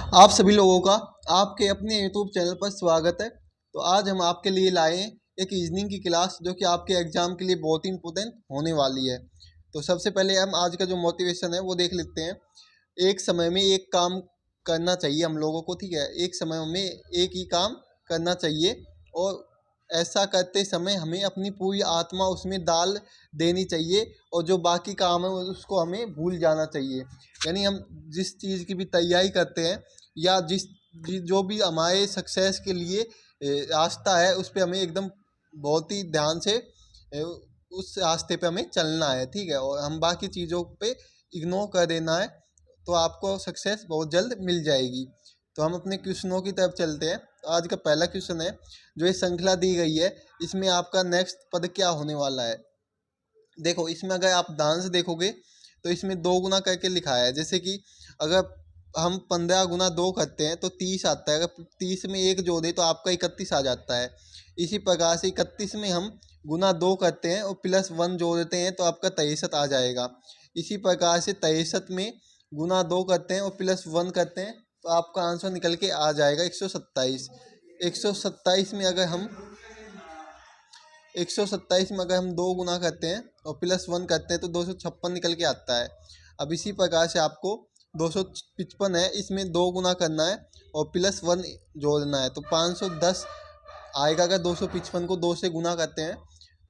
आप सभी लोगों का आपके अपने यूट्यूब चैनल पर स्वागत है। तो आज हम आपके लिए लाए हैं एक रीजनिंग की क्लास जो कि आपके एग्जाम के लिए बहुत ही इंपॉर्टेंट होने वाली है। तो सबसे पहले हम आज का जो मोटिवेशन है वो देख लेते हैं। एक समय में एक काम करना चाहिए हम लोगों को, ठीक है। एक समय में एक ही काम करना चाहिए और ऐसा करते समय हमें अपनी पूरी आत्मा उसमें डाल देनी चाहिए और जो बाकी काम है उसको हमें भूल जाना चाहिए। यानी हम जिस चीज़ की भी तैयारी करते हैं या जो भी हमारे सक्सेस के लिए रास्ता है उस पे हमें एकदम बहुत ही ध्यान से उस रास्ते पे हमें चलना है, ठीक है। और हम बाकी चीज़ों पे इग्नोर कर देना है तो आपको सक्सेस बहुत जल्द मिल जाएगी। तो हम अपने क्वेश्चनों की तरफ चलते हैं। आज का पहला क्वेश्चन है, जो ये श्रृंखला दी गई है इसमें आपका नेक्स्ट पद क्या होने वाला है। देखो इसमें अगर आप ध्यान से देखोगे तो इसमें 2 गुना करके लिखा है। जैसे कि अगर हम 15 गुना 2 करते हैं तो 30 आता है। अगर 30 में 1 जोड़े तो आपका 31 आ जाता है। इसी प्रकार से 31 में हम गुना 2 करते हैं और प्लस 1 जोड़ देते हैं तो आपका 63 आ जाएगा। इसी प्रकार से 63 में गुना 2 करते हैं और प्लस 1 करते हैं तो आपका आंसर निकल के आ जाएगा 127। 127 में अगर हम 127 में अगर हम 2 गुना करते हैं और प्लस 1 करते हैं तो 256 निकल के आता है। अब इसी प्रकार से आपको 255 है, इसमें 2 गुना करना है और प्लस 1 जोड़ना है तो 510 आएगा। अगर 255 को 2 से गुना करते हैं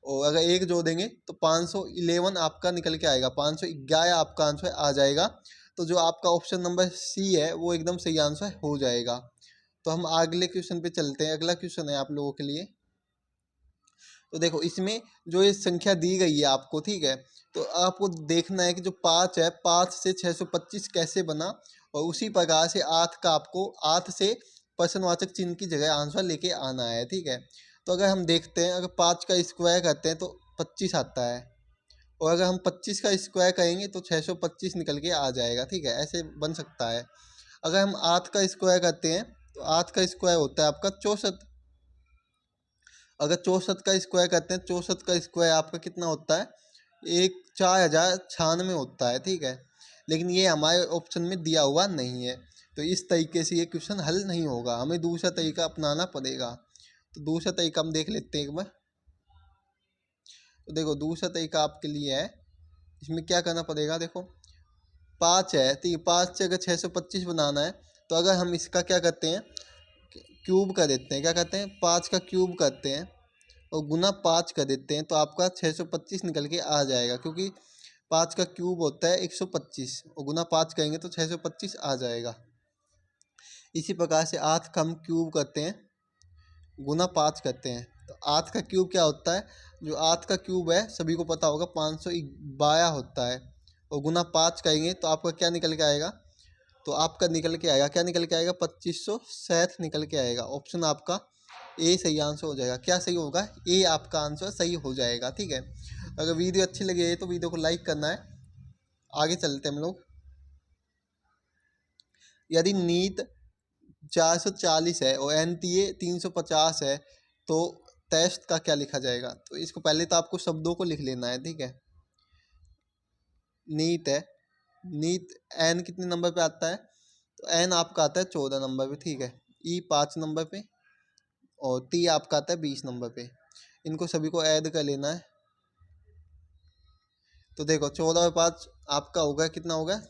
और अगर 1 जोड़ेंगे तो 511 आपका निकल के आएगा। 511 आपका आंसर आ जाएगा। तो जो आपका ऑप्शन नंबर सी है वो एकदम सही आंसर हो जाएगा। तो हम अगले क्वेश्चन पे चलते हैं। अगला क्वेश्चन है आप लोगों के लिए। तो देखो इसमें जो ये संख्या दी गई है आपको, ठीक है। तो आपको देखना है कि जो 5 है, 5 से 625 कैसे बना और उसी प्रकार से 8 का आपको 8 से प्रश्नवाचक चिन्ह की जगह आंसर लेके आना है, ठीक है। तो अगर हम देखते हैं, अगर 5 का स्क्वायर करते हैं तो 25 आता है और अगर हम 25 का स्क्वायर करेंगे तो 625 निकल के आ जाएगा, ठीक है। ऐसे बन सकता है। अगर हम 8 का स्क्वायर करते हैं तो 8 का स्क्वायर होता है आपका 64। अगर 64 का स्क्वायर करते हैं, 64 का स्क्वायर आपका कितना होता है, 4096 होता है, ठीक है। लेकिन ये हमारे ऑप्शन में दिया हुआ नहीं है तो इस तरीके से ये क्वेश्चन हल नहीं होगा, हमें दूसरा तरीका अपनाना पड़ेगा। तो दूसरा तरीका हम देख लेते हैं एक बार। तो देखो दूसरा तरीका आपके लिए है। इसमें क्या करना पड़ेगा, देखो 5 है, ठीक है। 5 से अगर 625 बनाना है तो अगर हम इसका क्या करते हैं, क्यूब कर देते हैं। क्या करते हैं, 5 का क्यूब करते हैं और गुना 5 कर देते हैं तो आपका 625 निकल के आ जाएगा। क्योंकि 5 का क्यूब होता है 125 और गुना 5 करेंगे तो 625 आ जाएगा। इसी प्रकार से 8 का हम क्यूब करते हैं, गुना 5 करते हैं तो 8 का क्यूब क्या होता है, जो 8 का क्यूब है सभी को पता होगा 512 होता है और गुना 5 करेंगे तो आपका क्या निकल के आएगा, तो आपका निकल के आएगा, क्या निकल के आएगा, 2560 निकल के आएगा। ऑप्शन आपका ए सही आंसर हो जाएगा। क्या सही होगा, ए आपका आंसर सही हो जाएगा, ठीक है। अगर वीडियो अच्छी लगी है तो वीडियो को लाइक करना है। आगे चलते हैं हम लोग। यदि नीट 440 है और एनटीए 350 है तो टेस्ट का क्या लिखा जाएगा। तो इसको पहले तो आपको शब्दों को लिख लेना है, ठीक है। नीट है, नीट एन कितने नंबर पे आता है, तो एन आपका आता है 14 नंबर पे, ठीक है। ई 5 नंबर पे और टी आपका आता है 20 नंबर पे। इनको सभी को ऐड कर लेना है। तो देखो 14 और 5 आपका हो गया, कितना हो गया,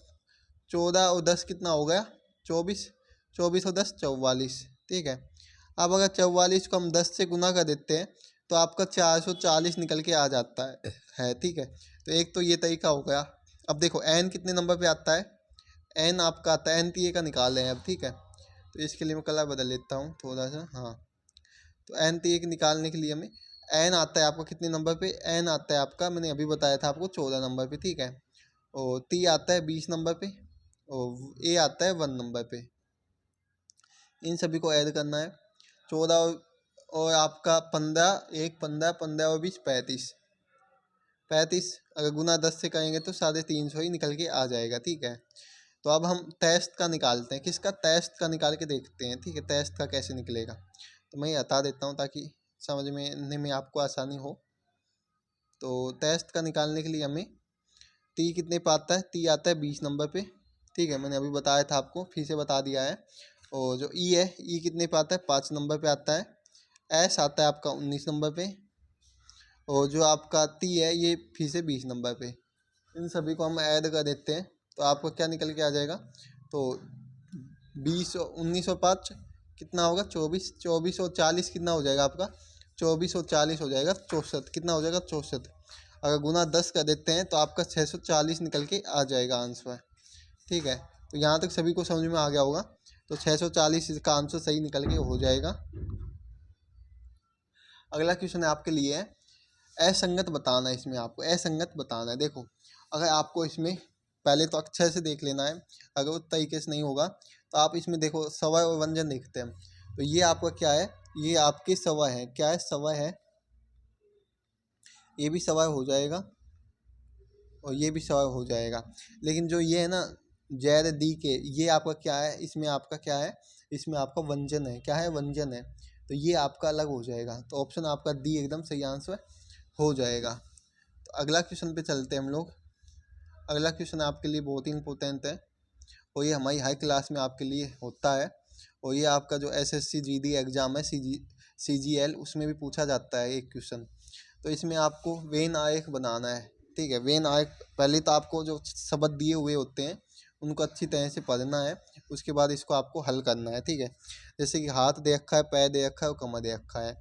14 और 10 कितना हो गया, 24। 24 और 10 44, ठीक है। अब अगर 44 को हम 10 से गुना कर देते हैं तो आपका 440 निकल के आ जाता है, ठीक है। तो एक तो ये तरीका हो गया। अब देखो एन कितने नंबर पे आता है, एन आपका आता है, एन टी ए का निकाल हैं अब, ठीक है। तो इसके लिए मैं कलर बदल लेता हूँ थोड़ा सा, हाँ। तो एन टी ए निकालने के लिए हमें एन आता है आपका कितने नंबर पे, एन आता है आपका, मैंने अभी बताया था आपको 14 नंबर पे, ठीक है। और टी आता है 20 नंबर पे और ए आता है 1 नंबर पे। इन सभी को ऐड करना है। 14 और आपका 15, एक 15, 15 और 20 35, 35 अगर गुना 10 से करेंगे तो 350 ही निकल के आ जाएगा, ठीक है। तो अब हम टेस्ट का निकालते हैं, किसका, टेस्ट का निकाल के देखते हैं, ठीक है। टेस्ट का कैसे निकलेगा तो मैं ये बता देता हूँ ताकि समझने में आपको आसानी हो। तो टेस्ट का निकालने के लिए हमें टी कितने पे आता है, टी आता है 20 नंबर पे ठीक है, मैंने अभी बताया था आपको, फिर से बता दिया है। और जो ई है, ई कितने पे आता है, 5 नंबर पे आता है। एस आता है आपका 19 नंबर पे। और जो आपका टी है ये फिर से 20 नंबर पे। इन सभी को हम ऐड कर देते हैं तो आपको क्या निकल के आ जाएगा, तो 20 और 19 और 5 कितना होगा, 24। 24 और 40 कितना हो जाएगा आपका, 24 और 40 हो जाएगा 64। कितना हो जाएगा, 64। अगर गुना 10 कर देते हैं तो आपका 640 निकल के आ जाएगा आंसर। ठीक है, तो यहाँ तक सभी को समझ में आ गया होगा। तो 640 इसका आंसर सही निकल के हो जाएगा। अगला क्वेश्चन है आपके लिए, असंगत बताना है। इसमें आपको असंगत बताना है। देखो, अगर आपको इसमें पहले तो अक्षर से देख लेना है, अगर उस तरीके से नहीं होगा तो आप इसमें देखो स्वर और व्यंजन देखते हैं। तो ये आपका क्या है, ये आपके स्वर है। क्या है, स्वर है। ये भी स्वर हो जाएगा और ये भी स्वर हो जाएगा। लेकिन जो ये है ना, जैद दी के, ये आपका क्या है, इसमें आपका क्या है, इसमें आपका व्यंजन है। क्या है, व्यंजन है। तो ये आपका अलग हो जाएगा। तो ऑप्शन आपका डी एकदम सही आंसर हो जाएगा। तो अगला क्वेश्चन पे चलते हैं हम लोग। अगला क्वेश्चन आपके लिए बहुत ही इंपॉर्टेंट है और ये हमारी हाई क्लास में आपके लिए होता है। और ये आपका जो एसएससी जीडी एग्ज़ाम है, सीजीएल, उसमें भी पूछा जाता है एक क्वेश्चन। तो इसमें आपको वेन आरेख बनाना है। ठीक है, वेन आरेख पहले तो आपको जो शब्द दिए हुए होते हैं उनको अच्छी तरह से पढ़ना है। उसके बाद इसको आपको हल करना है। ठीक है, जैसे कि हाथ दे रखा है, पैर दे रखा है और कमर दे रखा है।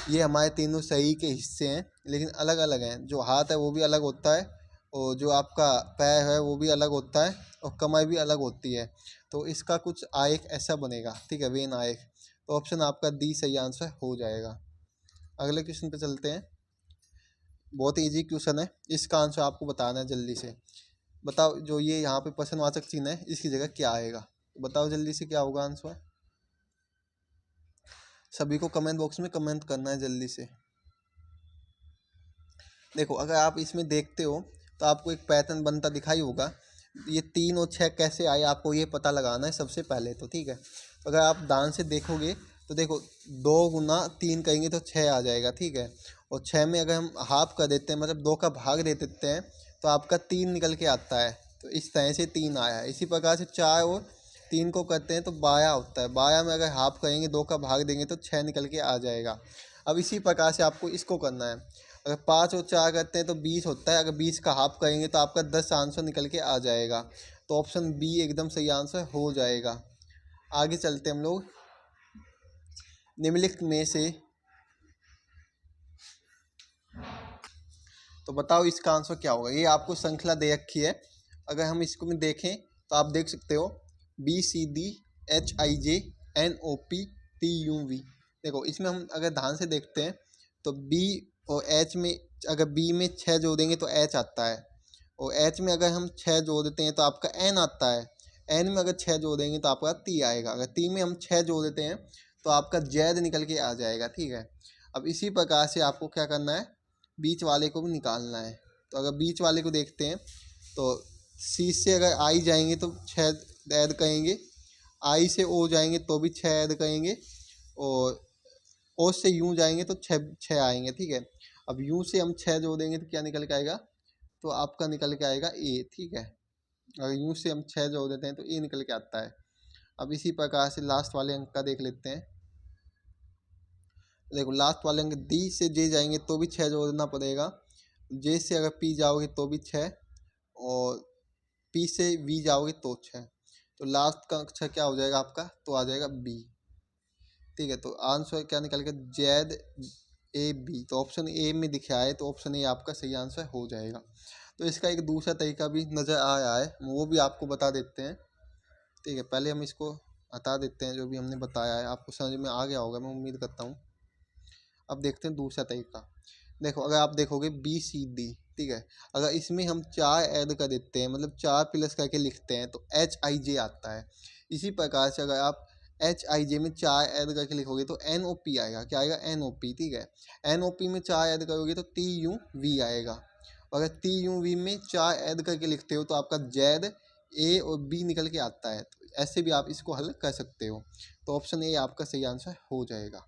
ये हमारे तीनों शरीर के हिस्से हैं, लेकिन अलग अलग हैं। जो हाथ है वो भी अलग होता है और जो आपका पैर है वो भी अलग होता है और कमर भी अलग होती है। तो इसका कुछ आरेख ऐसा बनेगा। ठीक है, वेन आरेख। तो ऑप्शन आपका डी सही आंसर हो जाएगा। अगले क्वेश्चन पे चलते हैं। बहुत इजी क्वेश्चन है, इसका आंसर आपको बताना है जल्दी से। बताओ, जो ये यहाँ पे प्रश्नवाचक चिन्ह है इसकी जगह क्या आएगा, तो बताओ जल्दी से क्या होगा आंसर। सभी को कमेंट बॉक्स में कमेंट करना है जल्दी से। देखो, अगर आप इसमें देखते हो तो आपको एक पैटर्न बनता दिखाई होगा। ये 3 और 6 कैसे आए आपको ये पता लगाना है सबसे पहले तो। ठीक है, तो अगर आप ध्यान से देखोगे तो देखो, 2 गुना 3 करेंगे तो 6 आ जाएगा। ठीक है, और 6 में अगर हम हाफ कर देते हैं, मतलब 2 का भाग दे देते हैं, तो आपका 3 निकल के आता है। तो इस तरह से 3 आया है। इसी प्रकार से 4 और 3 को करते हैं तो 12 होता है। 12 में अगर हाफ करेंगे, 2 का भाग देंगे तो 6 निकल के आ जाएगा। अब इसी प्रकार से आपको इसको करना है। अगर 5 और 4 करते हैं तो 20 होता है। अगर 20 का हाफ करेंगे तो आपका 10 आंसर निकल के आ जाएगा। तो ऑप्शन बी एकदम सही आंसर हो जाएगा। आगे चलते हम लोग। निम्नलिखित में से, तो बताओ इसका आंसर क्या होगा। ये आपको श्रृंखला दे रखी है। अगर हम इसको में देखें तो आप देख सकते हो BCDHIJNOPTUV। देखो, इसमें हम अगर ध्यान से देखते हैं तो बी और एच में, अगर बी में 6 जोड़ेंगे तो एच आता है। और एच में अगर हम 6 जोड़ देते हैं तो आपका एन आता है। एन में अगर 6 जोड़ेंगे तो आपका टी आएगा। अगर टी में हम 6 जोड़ देते हैं तो आपका जैद निकल के आ जाएगा। ठीक है, अब इसी प्रकार से आपको क्या करना है, बीच वाले को भी निकालना है। तो अगर बीच वाले को देखते हैं तो सी से अगर आई जाएंगे तो 6 ऐड करेंगे, आई से ओ जाएंगे तो भी 6 ऐड करेंगे, और ओ से यूँ जाएंगे तो 6 आएंगे। ठीक है, अब यूँ से हम 6 जोड़ेंगे तो क्या निकल के आएगा, तो आपका निकल के आएगा ए। ठीक है, अगर यूँ से हम 6 जोड़ देते हैं तो ए निकल के आता है। अब इसी प्रकार से लास्ट वाले अंक का देख लेते हैं। देखो, लास्ट वाले अंक डी से जे जाएंगे तो भी 6 जोड़ना पड़ेगा। जे से अगर पी जाओगे तो भी 6, और पी से वी जाओगे तो 6। तो लास्ट का अक्षर क्या हो जाएगा आपका, तो आ जाएगा बी। ठीक है, तो आंसर क्या निकल के, जेड ए बी। तो ऑप्शन ए में दिखा है तो ऑप्शन ए आपका सही आंसर हो जाएगा। तो इसका एक दूसरा तरीका भी नज़र आया है, वो भी आपको बता देते हैं। ठीक है, पहले हम इसको हटा देते हैं। जो भी हमने बताया है आपको समझ में आ गया होगा, मैं उम्मीद करता हूँ। अब देखते हैं दूसरा तरीका। देखो, अगर आप देखोगे BCD, ठीक है, अगर इसमें हम 4 ऐड कर देते हैं, मतलब 4 प्लस करके लिखते हैं तो HIJ आता है। इसी प्रकार से अगर आप HIJ में 4 ऐड करके लिखोगे तो NOP आएगा। क्या आएगा, NOP। ठीक है, NOP में 4 ऐड करोगे तो TUV आएगा। और अगर TUV में 4 ऐड करके लिखते हो तो आपका Z, A और B निकल के आता है। तो ऐसे भी आप इसको हल कर सकते हो। तो ऑप्शन ए आपका सही आंसर हो जाएगा।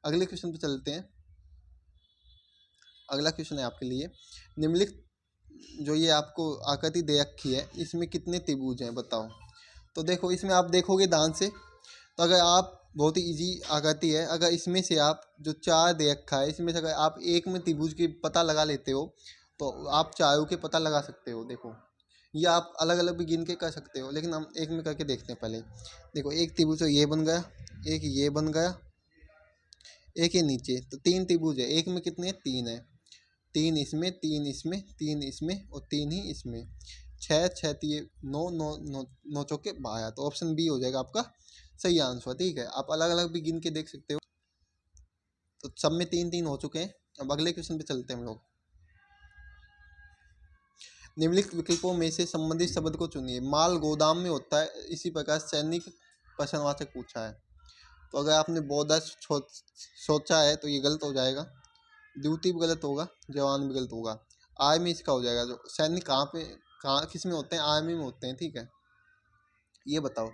अगले क्वेश्चन पे चलते हैं। अगला क्वेश्चन है आपके लिए, निम्नलिखित जो ये आपको आकृति दे रखी है इसमें कितने त्रिभुज हैं बताओ। तो देखो इसमें आप देखोगे ध्यान से, तो अगर आप बहुत ही इजी आकृति है, अगर इसमें से आप जो चार दे रखा है इसमें से अगर आप एक में त्रिभुज की पता लगा लेते हो तो आप चारों के पता लगा सकते हो। देखो ये आप अलग अलग भी गिन के कर सकते हो, लेकिन हम एक में करके देखते हैं पहले। देखो एक त्रिभुज तो ये बन गया, एक ये बन गया, एक ये नीचे, तो तीन त्रिभुज है। एक में कितने हैं? तीन है। तीन इसमें, तीन इसमें, तीन इसमें और तीन ही इसमें। छः छः तीन नौ, नौ नौ, नौ चौके 12। तो ऑप्शन बी हो जाएगा आपका सही आंसर। ठीक है, आप अलग अलग भी गिन के देख सकते हो। तो सब में तीन तीन हो चुके हैं। अब अगले क्वेश्चन पे चलते हैं हम लोग। निम्नलिखित विकल्पों में से संबंधित शब्द को चुनिए। माल गोदाम में होता है, इसी प्रकार सैनिक प्रश्नवाचक पूछा है। तो अगर आपने बोधा सोचा है तो ये गलत हो जाएगा। द्वितीय भी गलत होगा, जवान भी गलत होगा। आर्मी इसका हो जाएगा। जो सैनिक कहाँ पे, कहाँ किस में होते हैं? आर्मी में होते हैं। ठीक है, ये बताओ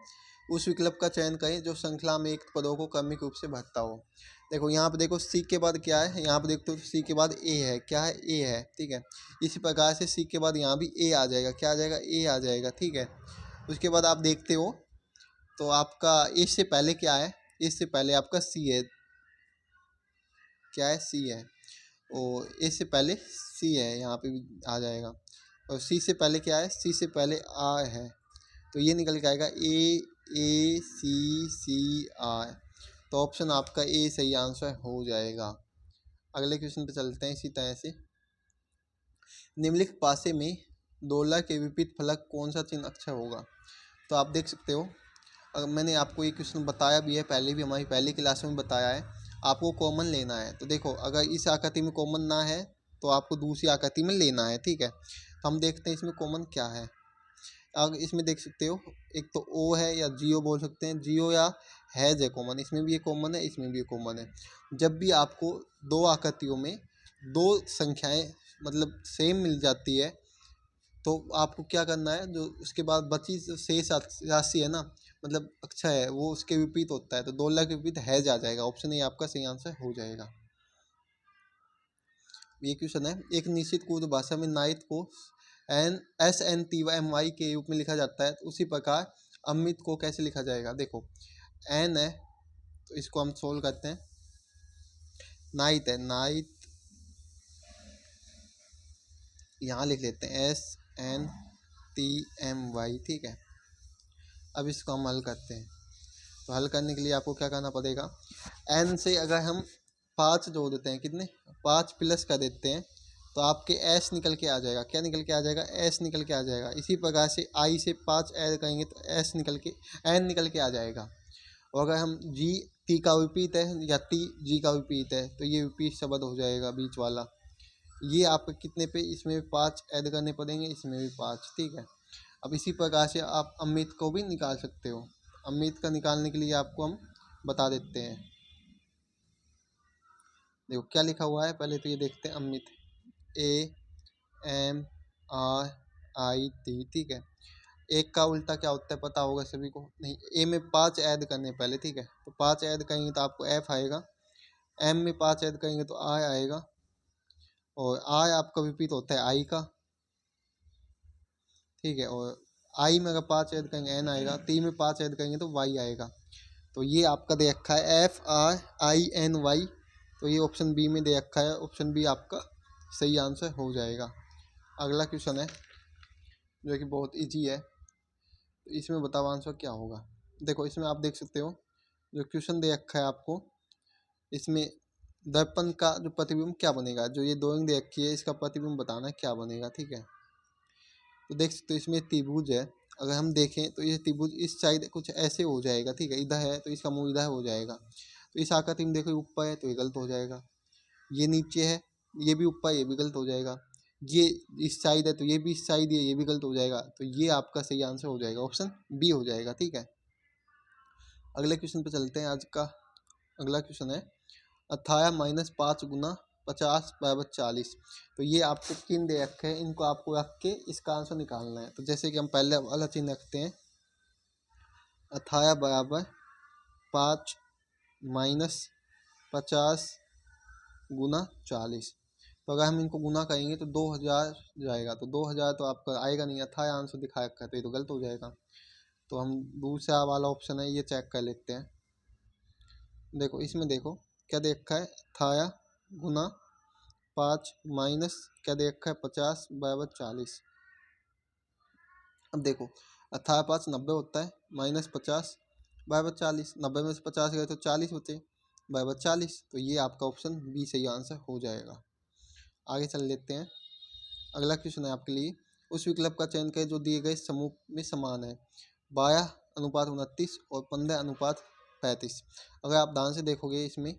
उस विकल्प का चयन करें जो श्रृंखला में एक पदों को क्रमिक रूप से भरता हो। देखो यहाँ पे देखो सी के बाद क्या है, यहाँ पे देखते हो तो सी के बाद ए है। क्या है? ए है। ठीक है, इसी प्रकार से सी के बाद यहाँ भी ए आ जाएगा। क्या आ जाएगा? ए आ जाएगा। ठीक है, उसके बाद आप देखते हो तो आपका ए से पहले क्या है? इससे पहले आपका सी है। क्या है? सी है। और ए से पहले सी है, यहाँ पे भी आ जाएगा। और सी से पहले क्या है? सी से पहले आ है, तो ये निकल के आएगा AACCI। तो ऑप्शन आपका ए सही आंसर हो जाएगा। अगले क्वेश्चन पे चलते हैं इसी तरह से। निम्नलिखित पासे में डॉलर के विपरीत फलक कौन सा चिन्ह अक्षर होगा? तो आप देख सकते हो, अगर मैंने आपको ये क्वेश्चन बताया भी है, पहले भी हमारी पहली क्लास में बताया है। आपको कॉमन लेना है। तो देखो अगर इस आकृति में कॉमन ना है तो आपको दूसरी आकृति में लेना है। ठीक है, तो हम देखते हैं इसमें कॉमन क्या है। अब इसमें देख सकते हो, एक तो ओ है या जियो बोल सकते हैं, जियो या हैज है कॉमन। इसमें भी ये कॉमन है, इसमें भी ये कॉमन है। जब भी आपको दो आकृतियों में दो संख्याएं मतलब सेम मिल जाती है तो आपको क्या करना है, जो उसके बाद बची जो शेष राशि है ना, मतलब अक्षर है, वो उसके विपरीत होता है। तो 2 लाख के विपरीत हैज आ जाएगा। ऑप्शन ए आपका सही आंसर हो जाएगा। ये क्वेश्चन है, एक निश्चित कुछ भाषा में नाइट को SNTY के रूप में लिखा जाता है, तो उसी प्रकार अमित को कैसे लिखा जाएगा? देखो एन है तो इसको हम सोल्व करते हैं। नाइट है, नाइट यहाँ लिख लेते हैं SNTMY। ठीक है, अब इसको हम हल करते हैं। तो हल करने के लिए आपको क्या करना पड़ेगा, एन से अगर हम 5 जोड़ देते हैं, कितने 5 प्लस कर देते हैं तो आपके एस निकल के आ जाएगा। क्या निकल के आ जाएगा? एस निकल के आ जाएगा। इसी प्रकार से आई से 5 ऐड करेंगे तो एस निकल के एन निकल के आ जाएगा। और अगर हम जी टी का विपरीत है या टी जी का विपरीत है तो ये विपरीत शब्द हो जाएगा बीच वाला। ये आपके कितने पे, इसमें भी 5 ऐड करने पड़ेंगे, इसमें भी 5। ठीक है, अब इसी प्रकार से आप अमित को भी निकाल सकते हो। अमित का निकालने के लिए आपको हम बता देते हैं। देखो क्या लिखा हुआ है, पहले तो ये देखते हैं। अमित AMRIT। ठीक है, एक का उल्टा क्या होता है पता होगा सभी को? नहीं, ए में 5 ऐड करने पहले। ठीक है, तो 5 ऐड करेंगे तो आपको एफ आएगा। एम में 5 ऐड करेंगे तो आई आएगा। और आई आपका विपरीत होता है आई का। ठीक है, और आई में अगर 5 ऐड करेंगे एन आएगा। टी में 5 ऐड करेंगे तो वाई आएगा। तो ये आपका दे रखा है FRINY। तो ये ऑप्शन बी में दे रखा है। ऑप्शन बी आपका सही आंसर हो जाएगा। अगला क्वेश्चन है जो कि बहुत इजी है, तो इसमें बताओ आंसर क्या होगा। देखो इसमें आप देख सकते हो जो क्वेश्चन दे रखा है आपको, इसमें दर्पण का जो प्रतिबिंब क्या बनेगा, जो ये ड्राइंग दे रखी है इसका प्रतिबिंब बताना है क्या बनेगा। ठीक है, तो देख सकते हो इसमें त्रिभुज है। अगर हम देखें तो ये त्रिभुज इस साइड कुछ ऐसे हो जाएगा। ठीक है, इधर है तो इसका मुंह इधर हो जाएगा। तो इस आकृति में देखो ऊपर है तो ये गलत हो जाएगा। ये नीचे है, ये भी ऊपर, ये भी गलत हो जाएगा। ये इस साइड है तो ये भी इस साइड है, ये भी गलत हो जाएगा। तो ये आपका सही आंसर हो जाएगा, ऑप्शन बी हो जाएगा। ठीक है, अगले क्वेश्चन पे चलते हैं। आज का अगला क्वेश्चन है 18 - 5 गुना 50 बराबर 40। तो ये आपको चिन्ह दे रखे हैं, इनको आपको रख के इसका आंसर निकालना है। तो जैसे कि हम पहले वाला चिन्ह रखते हैं, 18 बराबर 5 माइनस 50 गुना 40। तो अगर हम इनको गुना करेंगे तो 2000 जाएगा। तो 2000 तो आपका आएगा नहीं, 18 आंसर दिखा रखा है तो ये तो गलत हो जाएगा। तो हम दूसरा वाला ऑप्शन है ये चेक कर लेते हैं। देखो इसमें देखो क्या दे रखा है, अठाया गुना 5 माइनस क्या दे रखा है 50 बराबर 40। अब देखो 18×5 = 90 होता है, माइनस 50 बराबर 40, 90 में से 50 गए तो 40 होते बराबर 40। तो ये आपका ऑप्शन बी सही आंसर हो जाएगा। आगे चल लेते हैं। अगला क्वेश्चन है आपके लिए, उस विकल्प का चयन करें जो दिए गए समूह में समान है। 12:29 और 15:35। अगर आप ध्यान से देखोगे इसमें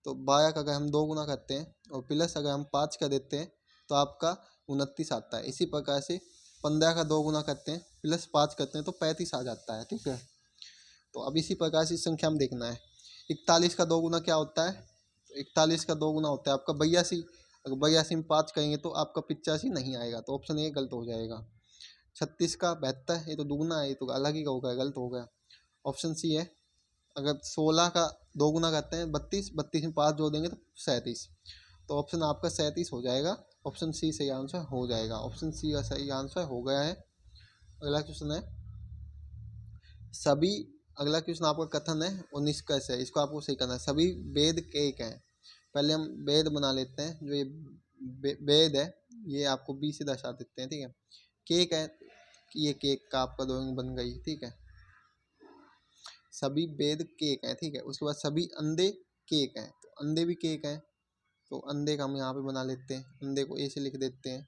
तो 12 का अगर हम 2 गुना करते हैं और प्लस अगर हम 5 का देते हैं तो आपका 29 आता है। इसी प्रकार से 15 का 2 गुना करते हैं प्लस 5 करते हैं तो 35 आ जाता है। ठीक है, तो अब इसी प्रकार से इस संख्या में देखना है। 41 का 2 गुना क्या होता है, तो 41 का 2 गुना होता है आपका 82। अगर 82 में 5 करेंगे तो आपका 85 नहीं आएगा, तो ऑप्शन ए गलत हो जाएगा। 36 का 72, ये तो दुगुना है, ये तो अलग ही होगा, गलत हो गया। ऑप्शन सी है। अगर 16 का 2 गुना करते हैं 32, 32 में 5 जोड़ देंगे तो 37, तो ऑप्शन आपका 37 हो जाएगा। ऑप्शन सी सही आंसर हो जाएगा। ऑप्शन सी का सही आंसर हो गया है। अगला क्वेश्चन है सभी, अगला क्वेश्चन आपका कथन है और निष्कर्ष है, इसको आपको सही करना है। सभी वेद केक हैं। पहले हम वेद बना लेते हैं, जो ये वेद है ये आपको बी से दर्शा देते हैं। ठीक है, केक है, ये केक का आपका ड्राइंग बन गई। ठीक है, सभी वेद केक है। ठीक है, उसके बाद सभी अंडे केक हैं, तो अंडे भी केक हैं, तो अंडे का हम यहाँ पे बना लेते हैं, अंडे को ए से लिख देते हैं।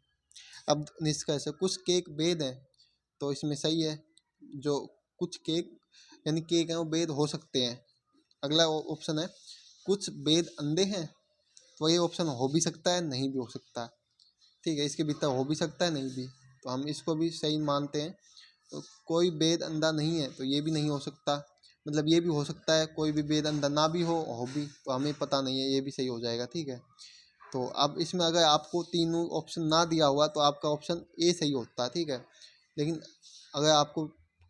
अब निष्कर्ष है कुछ केक वेद है, तो इसमें सही है, जो कुछ केक यानी केक हैं वो वेद हो सकते हैं। अगला ऑप्शन है कुछ वेद अंडे हैं, तो ये ऑप्शन हो भी सकता है नहीं भी हो सकता। ठीक है, इसके भीतर हो भी सकता है नहीं भी, तो हम इसको भी सही मानते हैं। तो कोई वेद अंडा नहीं है, तो ये भी नहीं हो सकता, मतलब ये भी हो सकता है कोई भी वेद अंडा ना भी हो भी, तो हमें पता नहीं है, ये भी सही हो जाएगा। ठीक है, तो अब इसमें अगर आपको तीनों ऑप्शन ना दिया हुआ तो आपका ऑप्शन ए सही होता है। ठीक है, लेकिन अगर आपको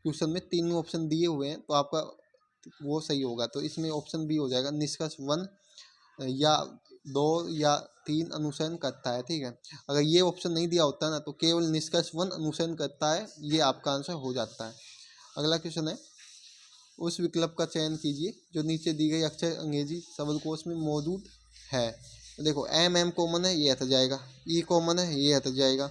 क्वेश्चन में तीनों ऑप्शन दिए हुए हैं तो आपका वो सही होगा, तो इसमें ऑप्शन बी हो जाएगा। निष्कर्ष 1 या 2 या 3 अनुसरण करता है। ठीक है, अगर ये ऑप्शन नहीं दिया होता ना तो केवल निष्कर्ष 1 अनुसरण करता है, ये आपका आंसर हो जाता है। अगला क्वेश्चन है उस विकल्प का चयन कीजिए जो नीचे दी गई अक्षर अंग्रेजी शब्दकोश में मौजूद है। तो देखो एम कॉमन है, ये हट जाएगा। ई कॉमन है, ये हट जाएगा।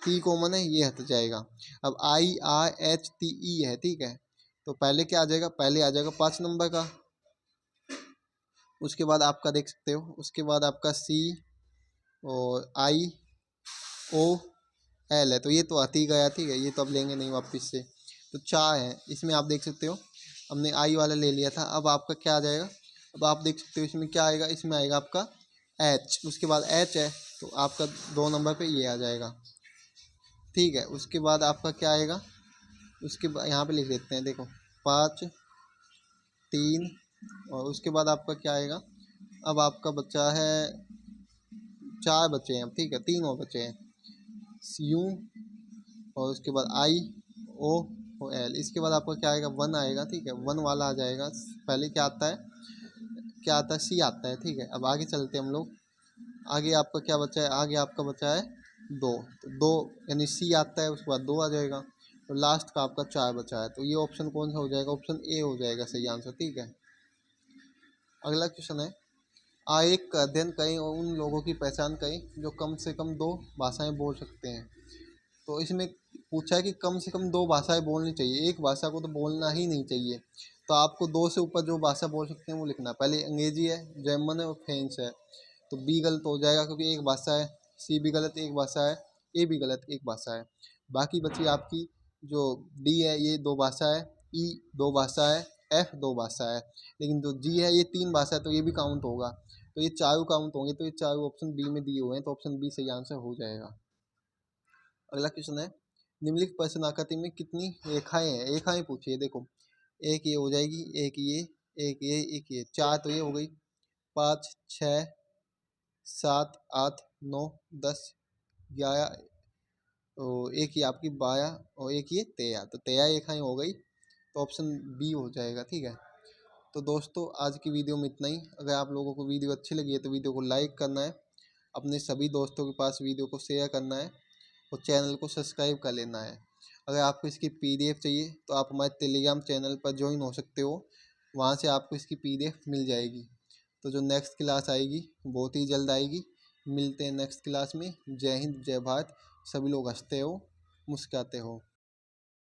टी कॉमन है, ये हट जाएगा। अब I R H T E है। ठीक है, तो पहले क्या आ जाएगा, पहले आ जाएगा 5 नंबर का, उसके बाद आपका देख सकते हो, उसके बाद आपका सी और आई ओ एल है, तो ये तो हट ही गया। ठीक है, ये तो अब लेंगे नहीं वापस से, तो 4 है। इसमें आप देख सकते हो हमने आई वाला ले लिया था। अब आपका क्या आ जाएगा, अब आप देख सकते हो इसमें क्या आएगा, इसमें आएगा आपका एच, उसके बाद एच है, तो आपका 2 नंबर पे ये आ जाएगा। ठीक है, उसके बाद आपका क्या आएगा, उसके बाद यहाँ पे लिख देते हैं, देखो 5 3, और उसके बाद आपका क्या आएगा, अब आपका बच्चा है 4 बचे हैं। ठीक है, 3 और बचे हैं, यू और उसके बाद आई ओ और एल। इसके बाद आपका क्या आएगा, 1 आएगा। ठीक है, 1 वाला आ जाएगा। पहले क्या आता है, क्या आता है, सी आता है। ठीक है, अब आगे चलते हैं हम लोग। आगे आपका क्या बचा है, आगे आपका बचा है 2, तो 2 यानी सी आता है, उसके बाद 2 आ जाएगा, और लास्ट का आपका 4 बचा है, तो ये ऑप्शन कौन सा हो जाएगा, ऑप्शन ए हो जाएगा सही आंसर। ठीक है, अगला क्वेश्चन है आयेक का अध्ययन करें और उन लोगों की पहचान करें जो कम से कम 2 भाषाएं बोल सकते हैं। तो इसमें पूछा है कि कम से कम 2 भाषाएं बोलनी चाहिए, एक भाषा को तो बोलना ही नहीं चाहिए। तो आपको 2 से ऊपर जो भाषा बोल सकते हैं वो लिखना है। पहले अंग्रेजी है, जर्मन है और फ्रेंच है, तो बी गलत हो जाएगा क्योंकि एक भाषा है। सी भी गलत एक भाषा है, ए भी गलत एक भाषा है। बाकी बची आपकी जो डी है ये 2 भाषा है, ई 2 भाषा है, एफ 2 भाषा है, लेकिन जो जी है ये 3 भाषा है, तो ये भी काउंट होगा। तो ये चारों काउंट होंगे, तो ये चारों ऑप्शन बी में दिए हुए हैं, तो ऑप्शन बी सही आंसर हो जाएगा। अगला क्वेश्चन है निम्नलिखित प्रश्न आकृति में कितनी रेखाएं हैं, रेखाएं पूछिए। देखो एक ये हो जाएगी, एक ये, एक ये, एक ये, 4 तो ये हो गई, 5 6 7 8 9 10 11, तो एक ये आपकी 12 और एक ये 13, तो 13 रेखाएं हो गई, तो ऑप्शन बी हो जाएगा। ठीक है, तो दोस्तों आज की वीडियो में इतना ही। अगर आप लोगों को वीडियो अच्छी लगी है तो वीडियो को लाइक करना है, अपने सभी दोस्तों के पास वीडियो को शेयर करना है, और चैनल को सब्सक्राइब कर लेना है। अगर आपको इसकी PDF चाहिए तो आप हमारे टेलीग्राम चैनल पर ज्वाइन हो सकते हो, वहाँ से आपको इसकी PDF मिल जाएगी। तो जो नेक्स्ट क्लास आएगी बहुत ही जल्द आएगी। मिलते हैं नेक्स्ट क्लास में। जय हिंद, जय भारत। सभी लोग हंसते हो, मुस्कुराते हो।